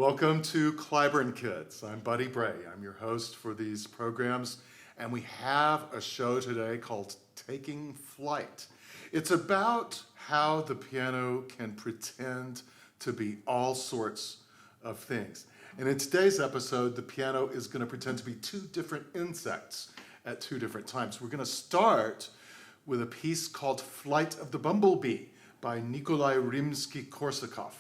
Welcome to Cliburn Kids. I'm Buddy Bray. I'm your host for these programs, and we have a show today called Taking Flight. It's about how the piano can pretend to be all sorts of things. And in today's episode, the piano is going to pretend to be two different insects at two different times. We're going to start with a piece called Flight of the Bumblebee by RIMSKY-KORSAKOV.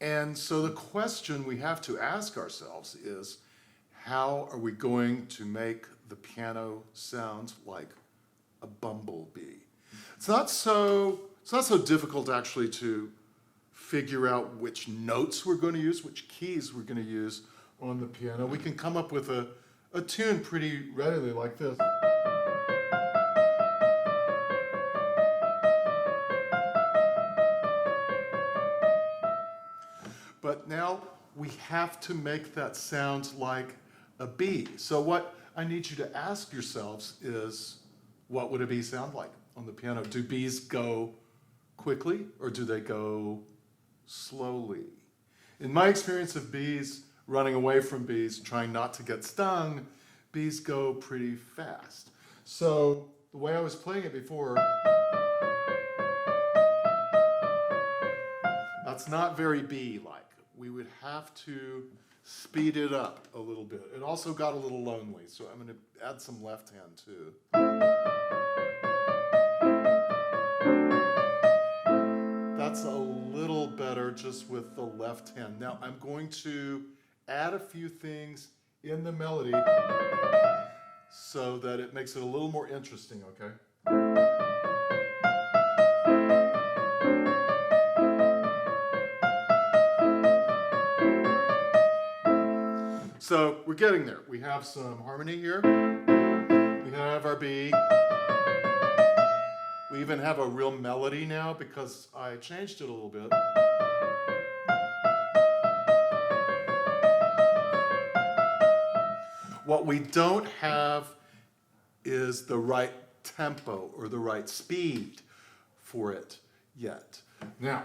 And so the question we have to ask ourselves is, how are we going to make the piano sound like a bumblebee? It's not so difficult actually to figure out which notes we're going to use, which keys we're going to use on the piano. We can come up with a tune pretty readily like this. But now we have to make that sound like a bee. So what I need you to ask yourselves is, what would a bee sound like on the piano? Do bees go quickly or do they go slowly? In my experience of bees running away from bees, trying not to get stung, bees go pretty fast. So the way I was playing it before, that's not very bee-like. We would have to speed it up a little bit. It also got a little lonely, so I'm going to add some left hand too. That's a little better just with the left hand. Now I'm going to add a few things in the melody so that it makes it a little more interesting, okay? So we're getting there. We have some harmony here. We have our B. We even have a real melody now because I changed it a little bit. What we don't have is the right tempo or the right speed for it yet. Now,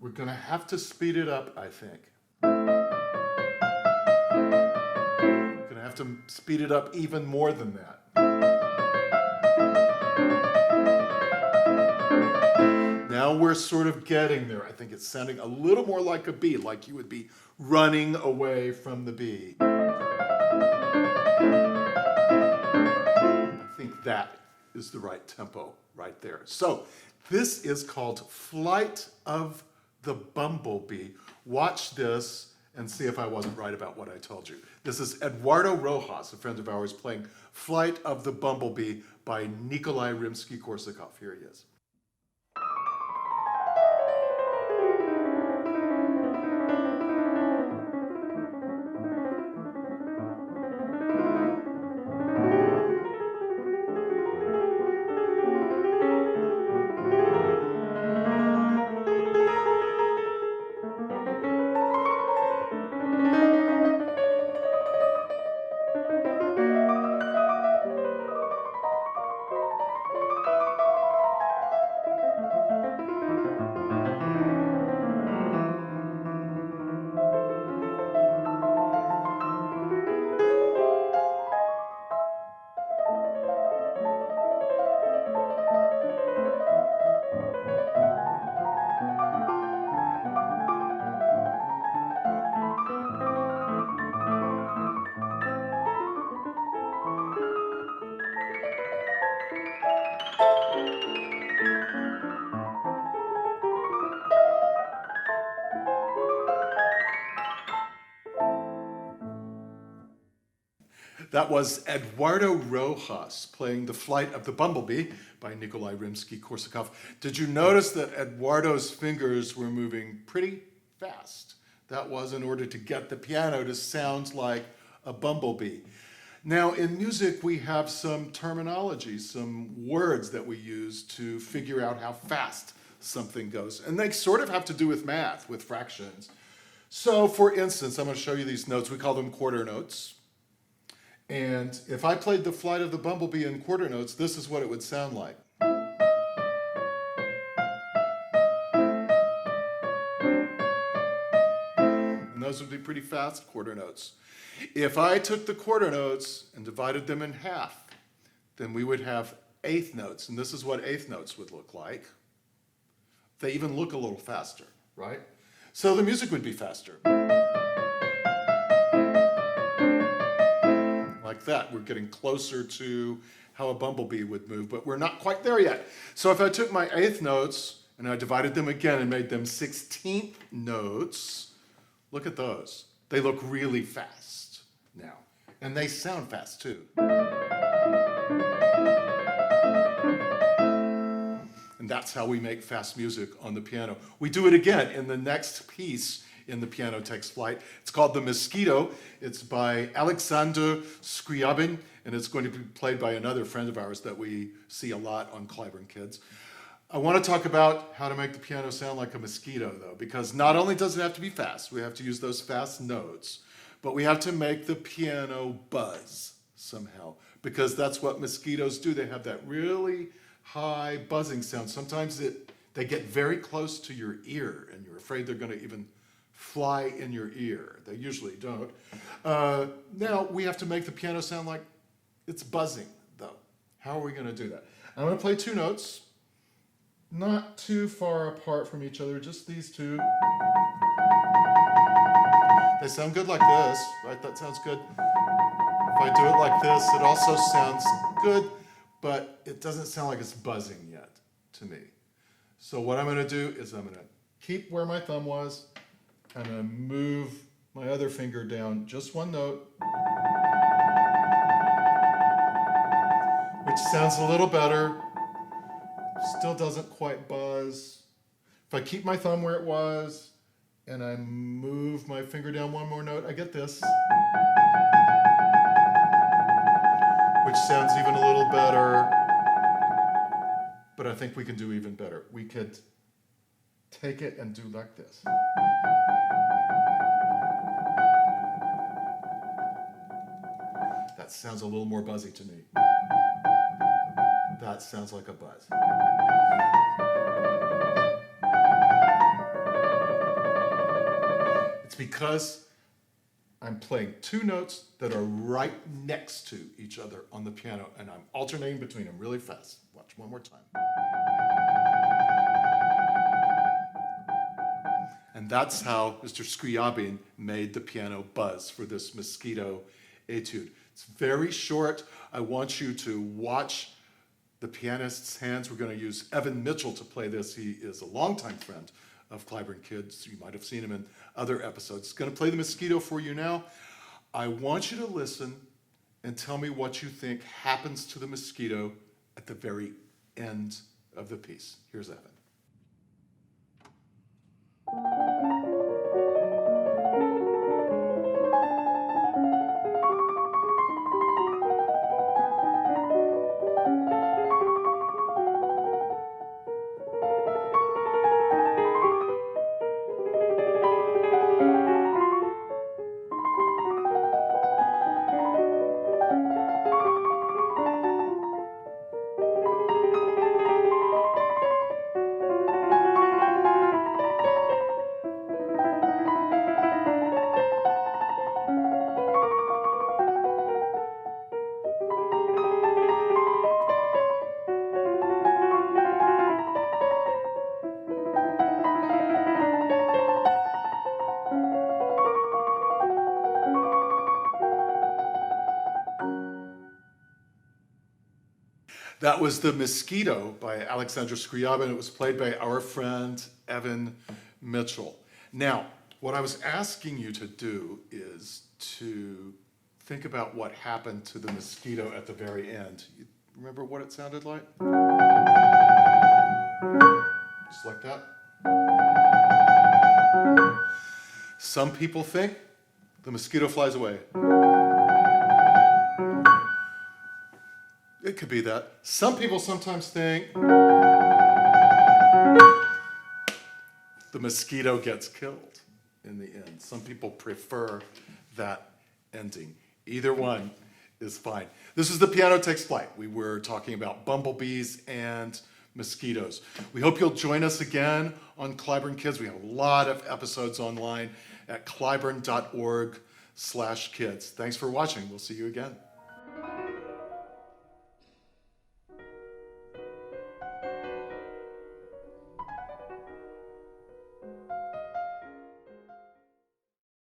we're going to have to speed it up, I think. To speed it up even more than that. Now we're sort of getting there. I think it's sounding a little more like a bee, like you would be running away from the bee. I think that is the right tempo right there. So this is called Flight of the Bumblebee. Watch this and see if I wasn't right about what I told you. This is Eduardo Rojas, a friend of ours, playing Flight of the Bumblebee by RIMSKY-KORSAKOV. Here he is. That was Eduardo Rojas playing The Flight of the Bumblebee by RIMSKY-KORSAKOV. Did you notice that Eduardo's fingers were moving pretty fast? That was in order to get the piano to sound like a bumblebee. Now in music we have some terminology, some words that we use to figure out how fast something goes. And they sort of have to do with math, with fractions. So for instance, I'm going to show you these notes. We call them quarter notes. And if I played The Flight of the Bumblebee in quarter notes, this is what it would sound like. And those would be pretty fast quarter notes. If I took the quarter notes and divided them in half, then we would have eighth notes, and this is what eighth notes would look like. They even look a little faster, right? So the music would be faster. Like that. We're getting closer to how a bumblebee would move, but we're not quite there yet. So if I took my eighth notes and I divided them again and made them 16th notes, look at those. They look really fast now. And they sound fast too. And that's how we make fast music on the piano. We do it again in the next piece in the Piano Takes Flight. It's called the Mosquito. It's by Alexander SCRIABIN, and it's going to be played by another friend of ours that we see a lot on Cliburn Kids. I want to talk about how to make the piano sound like a mosquito, though, because not only does it have to be fast, we have to use those fast notes, but we have to make the piano buzz somehow, because that's what mosquitoes do. They have that really high buzzing sound. Sometimes they get very close to your ear, and you're afraid they're going to even fly in your ear. They usually don't. Now, we have to make the piano sound like it's buzzing, though. How are we going to do that? I'm going to play two notes, not too far apart from each other, just these two. They sound good like this, right? That sounds good. If I do it like this, it also sounds good, but it doesn't sound like it's buzzing yet to me. So what I'm going to do is I'm going to keep where my thumb was. I'm going to move my other finger down just one note, which sounds a little better. Still doesn't quite buzz. If I keep my thumb where it was and I move my finger down one more note, I get this, which sounds even a little better. But I think we can do even better. We could take it and do like this. That sounds a little more buzzy to me. That sounds like a buzz. It's because I'm playing two notes that are right next to each other on the piano, and I'm alternating between them really fast. Watch one more time. And that's how Mr. SCRIABIN made the piano buzz for this Mosquito Etude. It's very short. I want you to watch the pianist's hands. We're going to use Evan Mitchell to play this. He is a longtime friend of Cliburn Kids. You might have seen him in other episodes. He's going to play the Mosquito for you now. I want you to listen and tell me what you think happens to the mosquito at the very end of the piece. Here's Evan. That was The Mosquito by Alexander SCRIABIN. It was played by our friend Evan Mitchell. Now, what I was asking you to do is to think about what happened to the mosquito at the very end. You remember what it sounded like? Just like that. Some people think the mosquito flies away. It could be that. Some people sometimes think the mosquito gets killed in the end. Some people prefer that ending. Either one is fine. This is the Piano Takes Flight. We were talking about bumblebees and mosquitoes. We hope you'll join us again on Cliburn Kids. We have a lot of episodes online, at cliburn.org/kids. Thanks for watching. We'll see you again.